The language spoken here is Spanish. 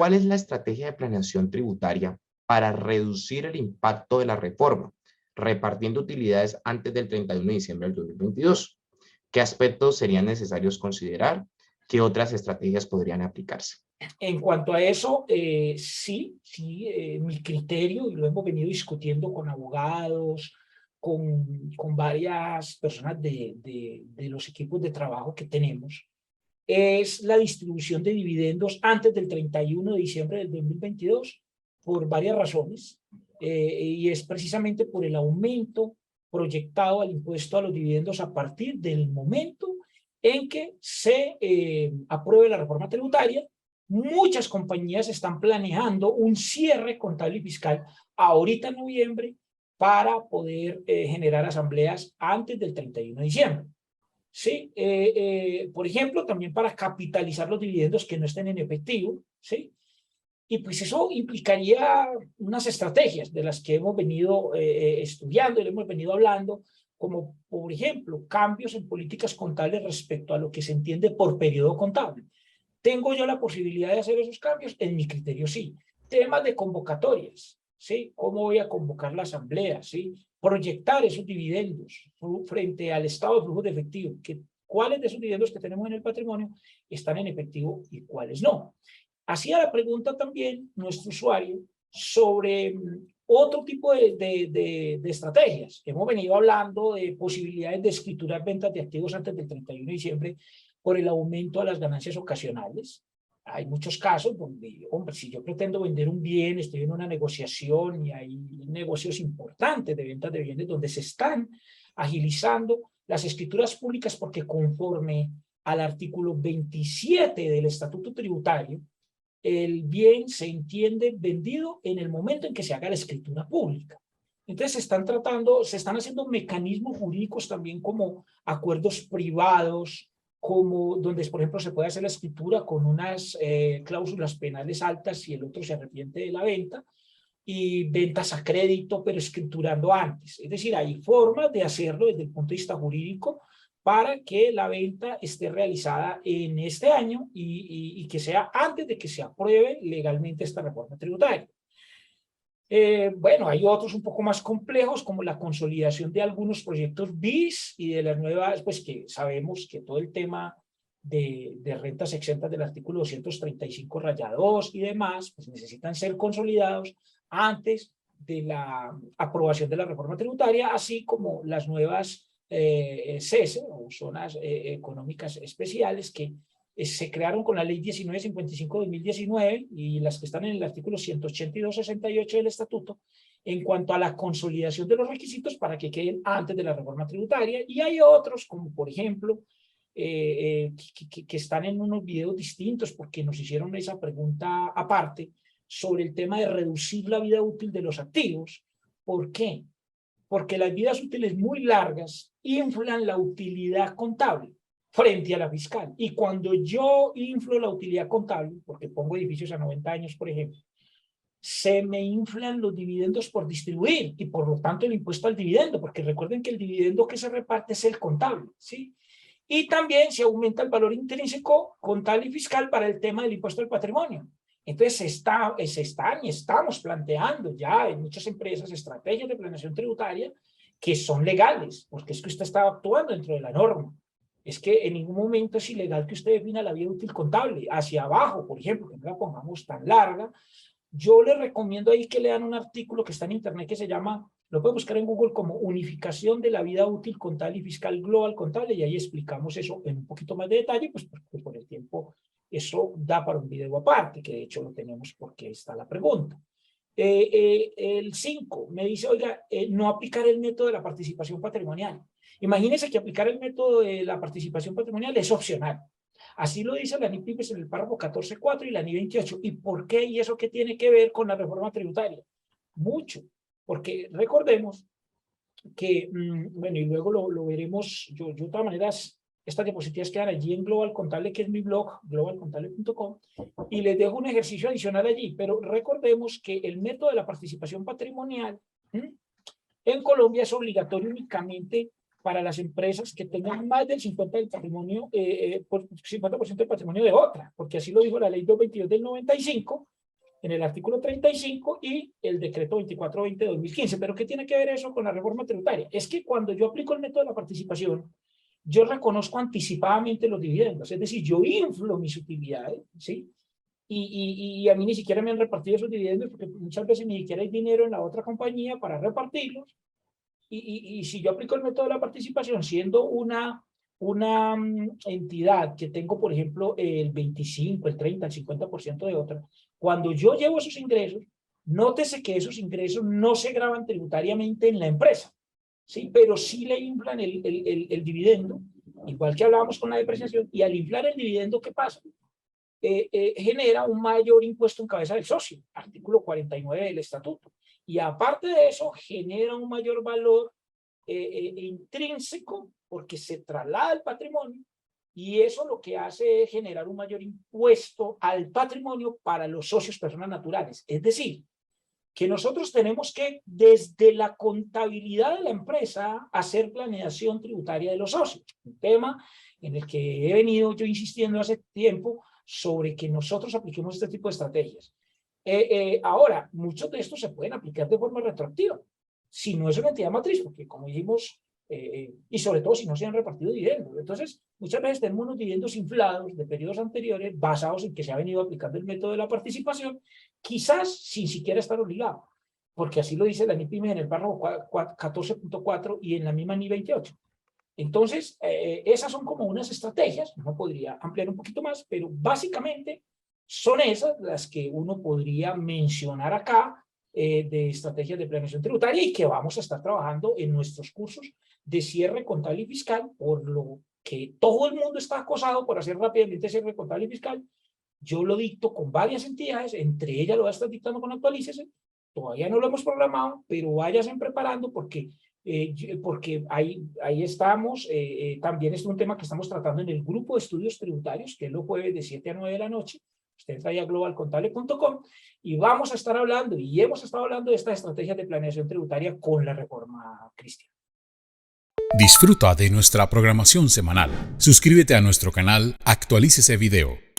¿cuál es la estrategia de planeación tributaria para reducir el impacto de la reforma, repartiendo utilidades antes del 31 de diciembre del 2022? ¿Qué aspectos serían necesarios considerar? ¿Qué otras estrategias podrían aplicarse? En cuanto a eso, mi criterio, y lo hemos venido discutiendo con abogados, con varias personas de los equipos de trabajo que tenemos, es la distribución de dividendos antes del 31 de diciembre del 2022 por varias razones, y es precisamente por el aumento proyectado al impuesto a los dividendos a partir del momento en que se apruebe la reforma tributaria. Muchas compañías están planeando un cierre contable y fiscal ahorita en noviembre para poder generar asambleas antes del 31 de diciembre. ¿Sí? Por ejemplo, también para capitalizar los dividendos que no estén en efectivo, ¿sí? Y pues eso implicaría unas estrategias de las que hemos venido estudiando y hemos venido hablando, como por ejemplo, cambios en políticas contables respecto a lo que se entiende por periodo contable. ¿Tengo yo la posibilidad de hacer esos cambios? En mi criterio, sí. Temas de convocatorias, ¿sí? ¿Cómo voy a convocar la asamblea? ¿Sí? Proyectar esos dividendos frente al estado de flujo de efectivo. ¿Cuáles de esos dividendos que tenemos en el patrimonio están en efectivo y cuáles no? Hacía la pregunta también nuestro usuario sobre otro tipo de estrategias. Hemos venido hablando de posibilidades de escriturar ventas de activos antes del 31 de diciembre por el aumento a las ganancias ocasionales. Hay muchos casos donde, hombre, si yo pretendo vender un bien, estoy en una negociación y hay negocios importantes de ventas de bienes donde se están agilizando las escrituras públicas porque conforme al artículo 27 del Estatuto Tributario, el bien se entiende vendido en el momento en que se haga la escritura pública. Entonces se están haciendo mecanismos jurídicos también como acuerdos privados, como donde, por ejemplo, se puede hacer la escritura con unas cláusulas penales altas si el otro se arrepiente de la venta, y ventas a crédito, pero escriturando antes. Es decir, hay formas de hacerlo desde el punto de vista jurídico para que la venta esté realizada en este año y que sea antes de que se apruebe legalmente esta reforma tributaria. Bueno, hay otros un poco más complejos, como la consolidación de algunos proyectos BIS y de las nuevas, pues que sabemos que todo el tema de rentas exentas del artículo 235-2 y demás, pues necesitan ser consolidados antes de la aprobación de la reforma tributaria, así como las nuevas CESE o zonas económicas especiales que se crearon con la ley 1955-2019 y las que están en el artículo 182-68 del estatuto en cuanto a la consolidación de los requisitos para que queden antes de la reforma tributaria. Y hay otros, como por ejemplo, que están en unos videos distintos porque nos hicieron esa pregunta aparte sobre el tema de reducir la vida útil de los activos. ¿Por qué? Porque las vidas útiles muy largas inflan la utilidad contable frente a la fiscal. Y cuando yo inflo la utilidad contable, porque pongo edificios a 90 años, por ejemplo, se me inflan los dividendos por distribuir y por lo tanto el impuesto al dividendo, porque recuerden que el dividendo que se reparte es el contable, ¿sí? Y también se aumenta el valor intrínseco contable y fiscal para el tema del impuesto al patrimonio. Entonces estamos planteando ya en muchas empresas estrategias de planeación tributaria que son legales, porque es que usted está actuando dentro de la norma. Es que en ningún momento es ilegal que usted defina la vida útil contable hacia abajo, por ejemplo, que no la pongamos tan larga. Yo les recomiendo ahí que lean un artículo que está en internet que se llama, lo pueden buscar en Google como Unificación de la vida útil contable y fiscal global contable, y ahí explicamos eso en un poquito más de detalle, pues porque por el tiempo eso da para un video aparte, que de hecho lo tenemos porque está la pregunta. El 5 me dice, oiga, no aplicar el método de la participación patrimonial. Imagínense que aplicar el método de la participación patrimonial es opcional. Así lo dice la NIP en el párrafo 14.4 y la NI 28. ¿Y por qué? ¿Y eso qué tiene que ver con la reforma tributaria? Mucho, porque recordemos que, bueno, y luego lo veremos, yo de todas maneras, estas diapositivas quedan allí en Global Contable, que es mi blog, globalcontable.com, y les dejo un ejercicio adicional allí, pero recordemos que el método de la participación patrimonial en Colombia es obligatorio únicamente para las empresas que tengan más del 50% del patrimonio, 50% del patrimonio de otra, porque así lo dijo la ley 222 del 95, en el artículo 35 y el decreto 2420 de 2015. ¿Pero qué tiene que ver eso con la reforma tributaria? Es que cuando yo aplico el método de la participación, yo reconozco anticipadamente los dividendos, es decir, yo inflo mis utilidades, ¿sí? Y a mí ni siquiera me han repartido esos dividendos porque muchas veces ni siquiera hay dinero en la otra compañía para repartirlos. Y si yo aplico el método de la participación siendo una entidad que tengo, por ejemplo, el 25, el 30, el 50% de otra, cuando yo llevo esos ingresos, nótese que esos ingresos no se graban tributariamente en la empresa, ¿sí? Pero sí le inflan el dividendo, igual que hablábamos con la depreciación, y al inflar el dividendo, ¿qué pasa? Genera un mayor impuesto en cabeza del socio, artículo 49 del estatuto. Y aparte de eso, genera un mayor valor intrínseco porque se traslada el patrimonio y eso lo que hace es generar un mayor impuesto al patrimonio para los socios personas naturales. Es decir, que nosotros tenemos que, desde la contabilidad de la empresa, hacer planeación tributaria de los socios. Un tema en el que he venido yo insistiendo hace tiempo sobre que nosotros apliquemos este tipo de estrategias. Ahora, muchos de estos se pueden aplicar de forma retroactiva, si no es una entidad matriz, porque como dijimos, y sobre todo si no se han repartido dividendos. Entonces, muchas veces tenemos unos dividendos inflados de periodos anteriores basados en que se ha venido aplicando el método de la participación, quizás sin siquiera estar obligado, porque así lo dice la NIPYME en el párrafo 14.4 y en la misma NI 28. Entonces, esas son como unas estrategias, no podría ampliar un poquito más, pero básicamente son esas las que uno podría mencionar acá de estrategias de planeación tributaria y que vamos a estar trabajando en nuestros cursos de cierre contable y fiscal, por lo que todo el mundo está acosado por hacer rápidamente cierre contable y fiscal. Yo lo dicto con varias entidades, entre ellas lo va a estar dictando con Actualícese. Todavía no lo hemos programado, pero váyanse preparando porque ahí estamos. También es un tema que estamos tratando en el grupo de estudios tributarios, que es los jueves de 7 a 9 de la noche. Usted entra a globalcontable.com y vamos a estar hablando, y hemos estado hablando de estas estrategias de planeación tributaria con la reforma, Cristian. Disfruta de nuestra programación semanal. Suscríbete a nuestro canal Actualícese Video